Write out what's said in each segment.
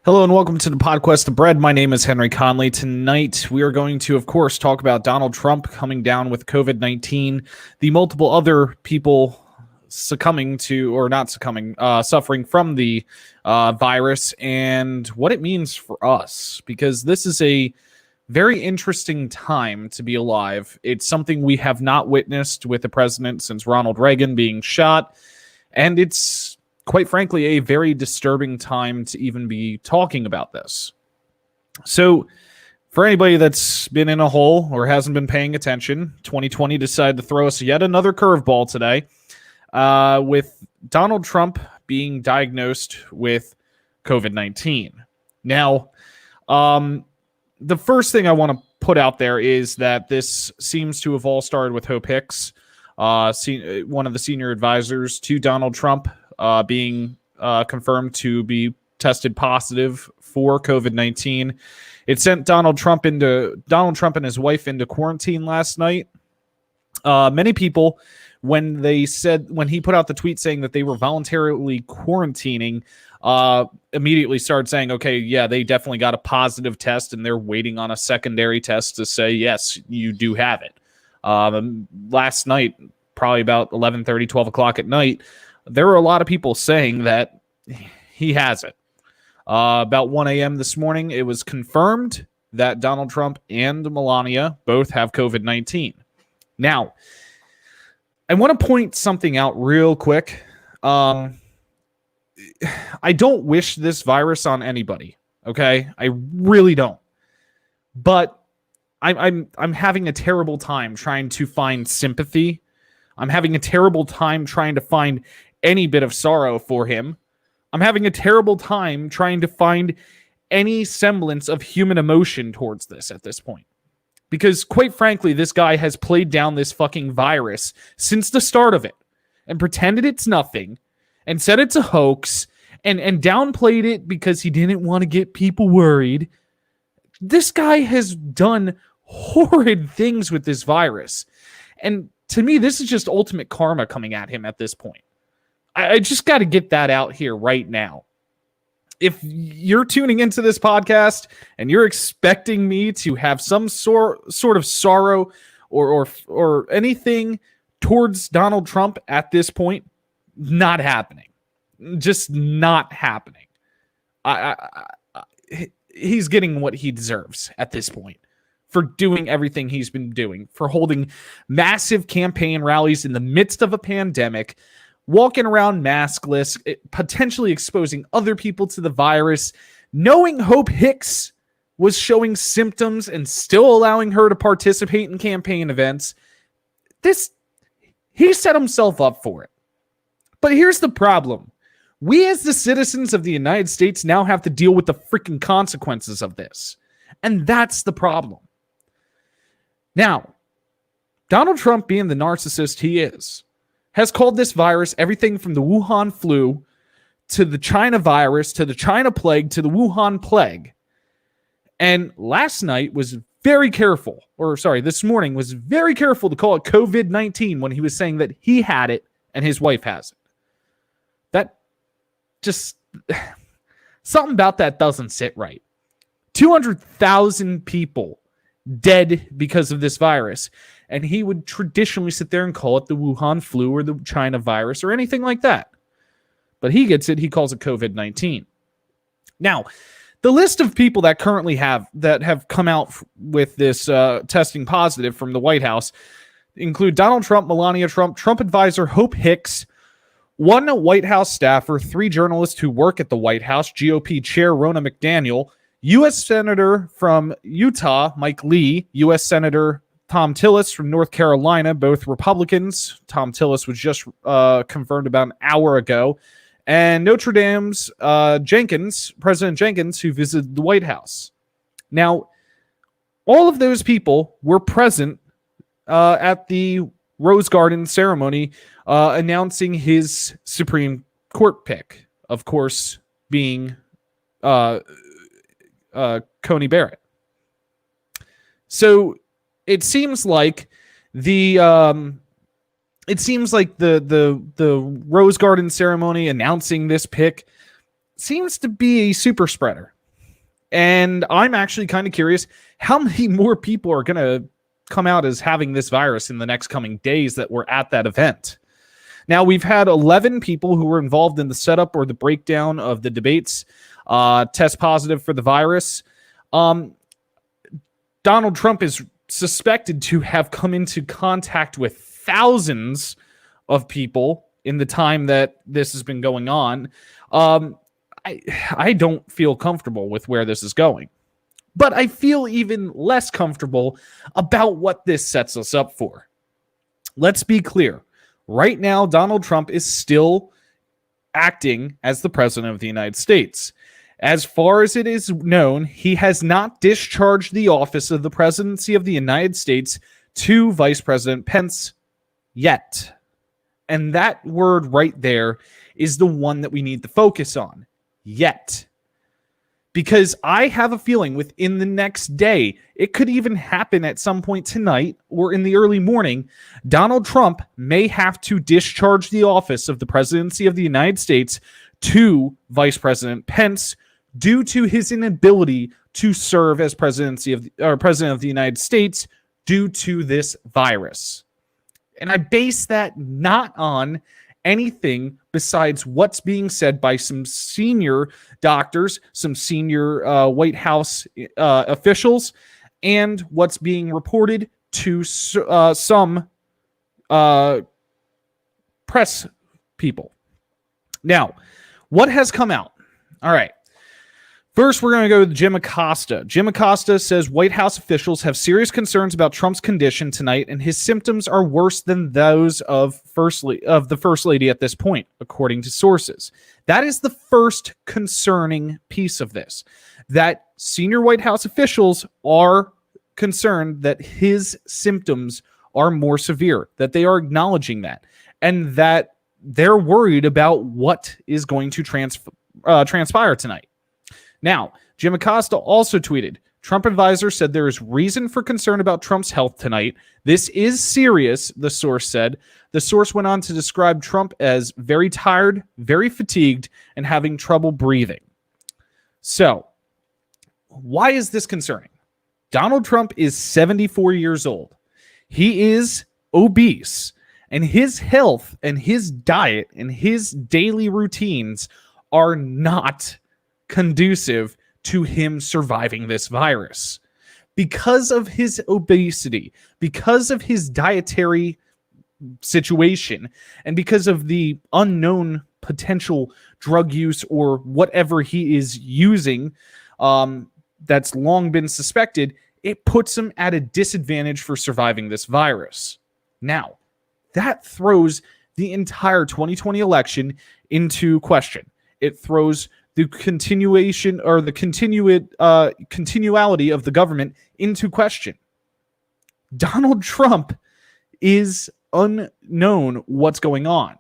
Hello and welcome to the Podquest The Bread. My name is Henry Conley. Tonight we are going to, of course, talk about Donald Trump coming down with COVID-19, the multiple other people suffering from the virus, and what it means for us, because this is a very interesting time to be alive. It's something we have not witnessed with the president since Ronald Reagan being shot, and it's quite frankly, a very disturbing time to even be talking about this. So, for anybody that's been in a hole or hasn't been paying attention, 2020 decided to throw us yet another curveball today with Donald Trump being diagnosed with COVID-19. Now, the first thing I want to put out there is that this seems to have all started with Hope Hicks, one of the senior advisors to Donald Trump, being confirmed to be tested positive for COVID-19. It sent Donald Trump and his wife into quarantine last night. Many people, when he put out the tweet saying that they were voluntarily quarantining, immediately started saying, okay, yeah, they definitely got a positive test and they're waiting on a secondary test to say, yes, you do have it. Last night, probably about 11:30, 12 o'clock at night, there were a lot of people saying that he has it. About 1 a.m. this morning, it was confirmed that Donald Trump and Melania both have COVID-19. Now, I want to point something out real quick. I don't wish this virus on anybody, okay? I really don't. But I'm having a terrible time trying to find sympathy. I'm having a terrible time trying to find any bit of sorrow for him. I'm having a terrible time trying to find any semblance of human emotion towards this at this point. Because quite frankly, this guy has played down this fucking virus since the start of it and pretended it's nothing and said it's a hoax and downplayed it because he didn't want to get people worried. This guy has done horrid things with this virus. And to me, this is just ultimate karma coming at him at this point. I just got to get that out here right now. If you're tuning into this podcast and you're expecting me to have some sort of sorrow or anything towards Donald Trump at this point, not happening. Just not happening. He's getting what he deserves at this point for doing everything he's been doing, for holding massive campaign rallies in the midst of a pandemic, walking around maskless, potentially exposing other people to the virus, knowing Hope Hicks was showing symptoms and still allowing her to participate in campaign events. He set himself up for it. But here's the problem. We as the citizens of the United States now have to deal with the freaking consequences of this. And that's the problem. Now, Donald Trump, being the narcissist he is, has called this virus everything from the Wuhan flu to the China virus to the China plague to the Wuhan plague. And this morning was very careful to call it COVID-19 when he was saying that he had it and his wife has it. That just, something about that doesn't sit right. 200,000 people dead because of this virus. And he would traditionally sit there and call it the Wuhan flu or the China virus or anything like that. But he gets it. He calls it COVID-19. Now, the list of people that currently have come out with this testing positive from the White House include Donald Trump, Melania Trump, Trump advisor Hope Hicks, one White House staffer, 3 journalists who work at the White House, GOP Chair Ronna McDaniel, U.S. Senator from Utah, Mike Lee, U.S. Senator Tom Tillis from North Carolina, both Republicans. Tom Tillis was just confirmed about an hour ago. And Notre Dame's President Jenkins, who visited the White House. Now, all of those people were present at the Rose Garden ceremony announcing his Supreme Court pick, of course, being Coney Barrett. So it seems like the Rose Garden ceremony announcing this pick seems to be a super spreader. And I'm actually kind of curious how many more people are going to come out as having this virus in the next coming days that were at that event. Now, we've had 11 people who were involved in the setup or the breakdown of the debates test positive for the virus. Donald Trump is suspected to have come into contact with thousands of people in the time that this has been going on. I don't feel comfortable with where this is going. But I feel even less comfortable about what this sets us up for. Let's be clear. Right now, Donald Trump is still acting as the president of the United States. As far as it is known, he has not discharged the office of the presidency of the United States to Vice President Pence yet. And that word right there is the one that we need to focus on. Yet. Because I have a feeling within the next day, it could even happen at some point tonight or in the early morning, Donald Trump may have to discharge the office of the presidency of the United States to Vice President Pence due to his inability to serve as president of the United States due to this virus. And I base that not on anything besides what's being said by some senior doctors, some senior White House officials, and what's being reported to some press people. Now, what has come out? All right. First, we're going to go with Jim Acosta. Jim Acosta says White House officials have serious concerns about Trump's condition tonight, and his symptoms are worse than those of the First Lady at this point, according to sources. That is the first concerning piece of this, that senior White House officials are concerned that his symptoms are more severe, that they are acknowledging that, and that they're worried about what is going to transpire tonight. Now, Jim Acosta also tweeted, Trump advisor said there is reason for concern about Trump's health tonight. This is serious, the source said. The source went on to describe Trump as very tired, very fatigued, and having trouble breathing. So, why is this concerning? Donald Trump is 74 years old. He is obese, and his health and his diet and his daily routines are not conducive to him surviving this virus. Because of his obesity, because of his dietary situation, and because of the unknown potential drug use or whatever he is using that's long been suspected, it puts him at a disadvantage for surviving this virus. Now, that throws the entire 2020 election into question. It throws the continuation or the continuality of the government into question. Donald Trump is unknown what's going on.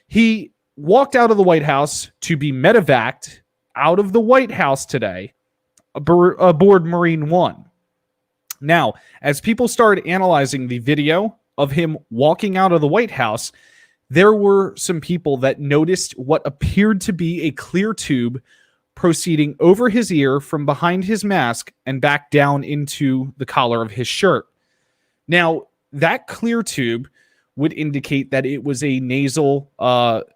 He walked out of the White House to be medevaced out of the White House today aboard Marine One. Now, as people started analyzing the video of him walking out of the White House, there were some people that noticed what appeared to be a clear tube proceeding over his ear from behind his mask and back down into the collar of his shirt. Now, that clear tube would indicate that it was a nasal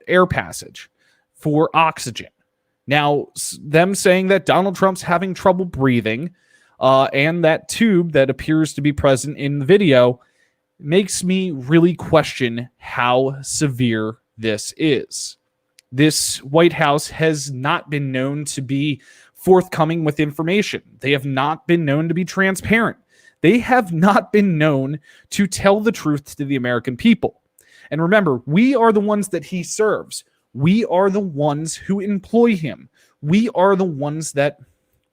air passage for oxygen. Now, them saying that Donald Trump's having trouble breathing and that tube that appears to be present in the video makes me really question how severe this is. This White House has not been known to be forthcoming with information. They have not been known to be transparent. They have not been known to tell the truth to the American people. And remember, we are the ones that he serves. We are the ones who employ him. We are the ones that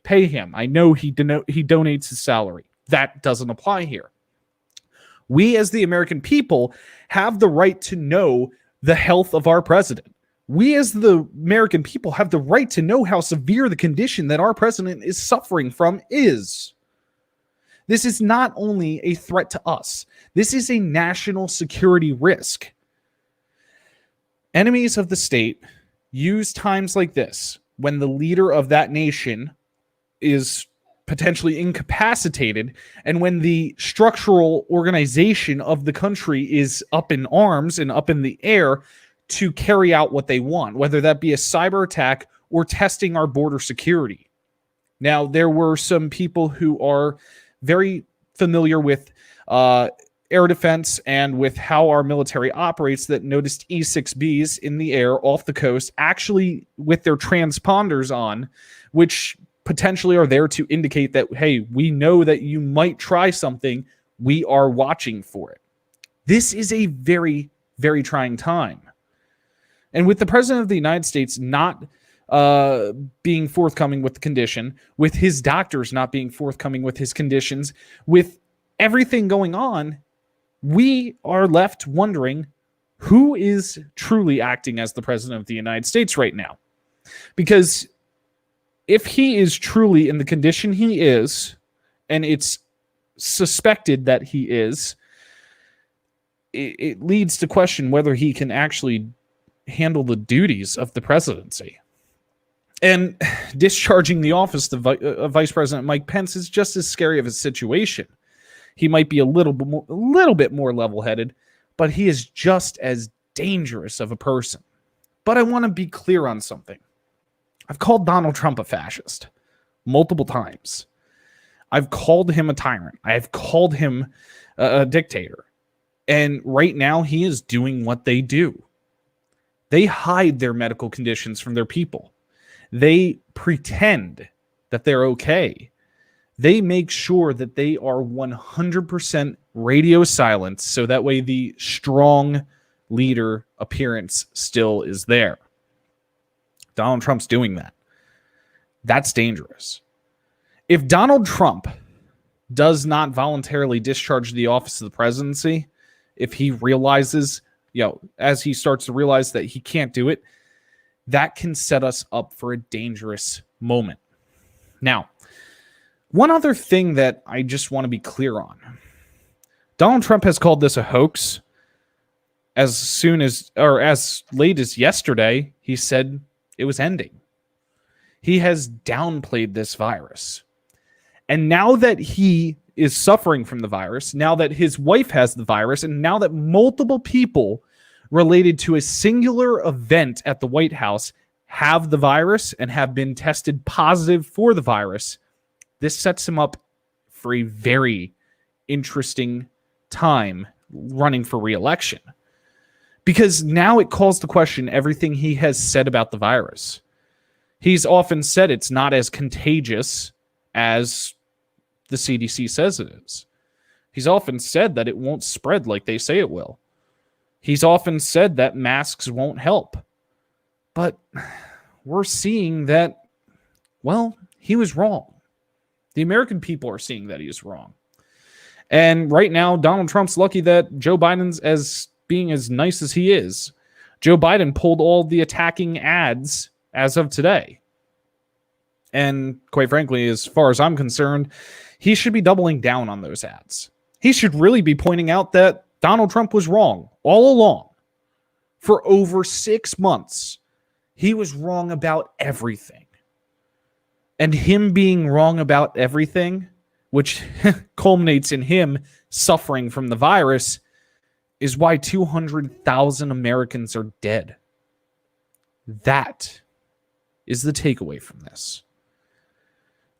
pay him. I know he donates his salary. That doesn't apply here. We, as the American people, have the right to know the health of our president. We, as the American people, have the right to know how severe the condition that our president is suffering from is. This is not only a threat to us. This is a national security risk. Enemies of the state use times like this, when the leader of that nation is potentially incapacitated, and when the structural organization of the country is up in arms and up in the air to carry out what they want, whether that be a cyber attack or testing our border security. Now, there were some people who are very familiar with air defense and with how our military operates that noticed E-6Bs in the air off the coast, actually with their transponders on, which potentially are there to indicate that, hey, we know that you might try something. We are watching for it. This is a very, very trying time. And with the president of the United States not being forthcoming with the condition, with his doctors not being forthcoming with his conditions, with everything going on, we are left wondering who is truly acting as the president of the United States right now. Because if he is truly in the condition he is, and it's suspected that he is, it leads to question whether he can actually handle the duties of the presidency. And discharging the office of Vice President Mike Pence is just as scary of a situation. He might be a little bit more level-headed, but he is just as dangerous of a person. But I want to be clear on something. I've called Donald Trump a fascist multiple times. I've called him a tyrant. I've called him a dictator. And right now, he is doing what they do. They hide their medical conditions from their people. They pretend that they're okay. They make sure that they are 100% radio silent, so that way the strong leader appearance still is there. Donald Trump's doing that. That's dangerous. If Donald Trump does not voluntarily discharge the office of the presidency, if he realizes, as he starts to realize that he can't do it, that can set us up for a dangerous moment. Now, one other thing that I just want to be clear on. Donald Trump has called this a hoax. As late as yesterday, he said it was ending. He has downplayed this virus. And now that he is suffering from the virus, now that his wife has the virus, and now that multiple people related to a singular event at the White House have the virus and have been tested positive for the virus, this sets him up for a very interesting time running for re-election. Because now it calls to question everything he has said about the virus. He's often said it's not as contagious as the CDC says it is. He's often said that it won't spread like they say it will. He's often said that masks won't help. But we're seeing that, he was wrong. The American people are seeing that he is wrong. And right now, Donald Trump's lucky that Joe Biden's being as nice as he is. Joe Biden pulled all the attacking ads as of today. And quite frankly, as far as I'm concerned, he should be doubling down on those ads. He should really be pointing out that Donald Trump was wrong all along. For over 6 months, he was wrong about everything. And him being wrong about everything, which culminates in him suffering from the virus, is why 200,000 Americans are dead. That is the takeaway from this.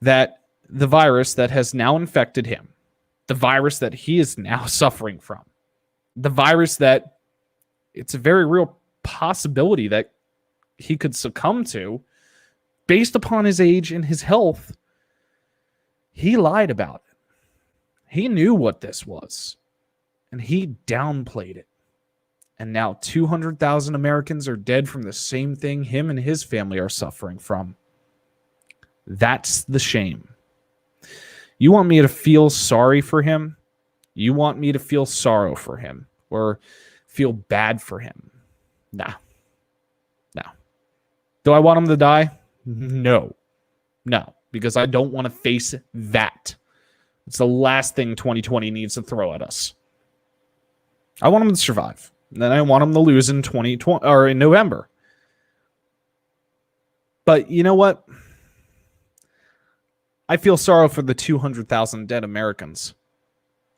That the virus that has now infected him, the virus that he is now suffering from, the virus that it's a very real possibility that he could succumb to based upon his age and his health, he lied about it. He knew what this was, and he downplayed it. And now 200,000 Americans are dead from the same thing him and his family are suffering from. That's the shame. You want me to feel sorry for him? You want me to feel sorrow for him or feel bad for him? Nah. Do I want him to die? No, because I don't want to face that. It's the last thing 2020 needs to throw at us. I want him to survive. And then I want him to lose in 2020 or in November. But you know what? I feel sorrow for the 200,000 dead Americans.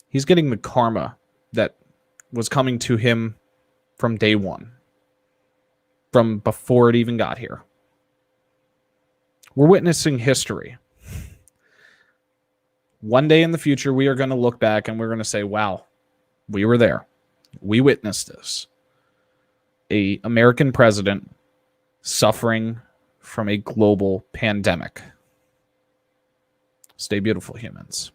He's getting the karma that was coming to him from day one, from before it even got here. We're witnessing history. One day in the future, we are going to look back and we're going to say, wow, we were there. We witnessed this. An American president suffering from a global pandemic. Stay beautiful, humans.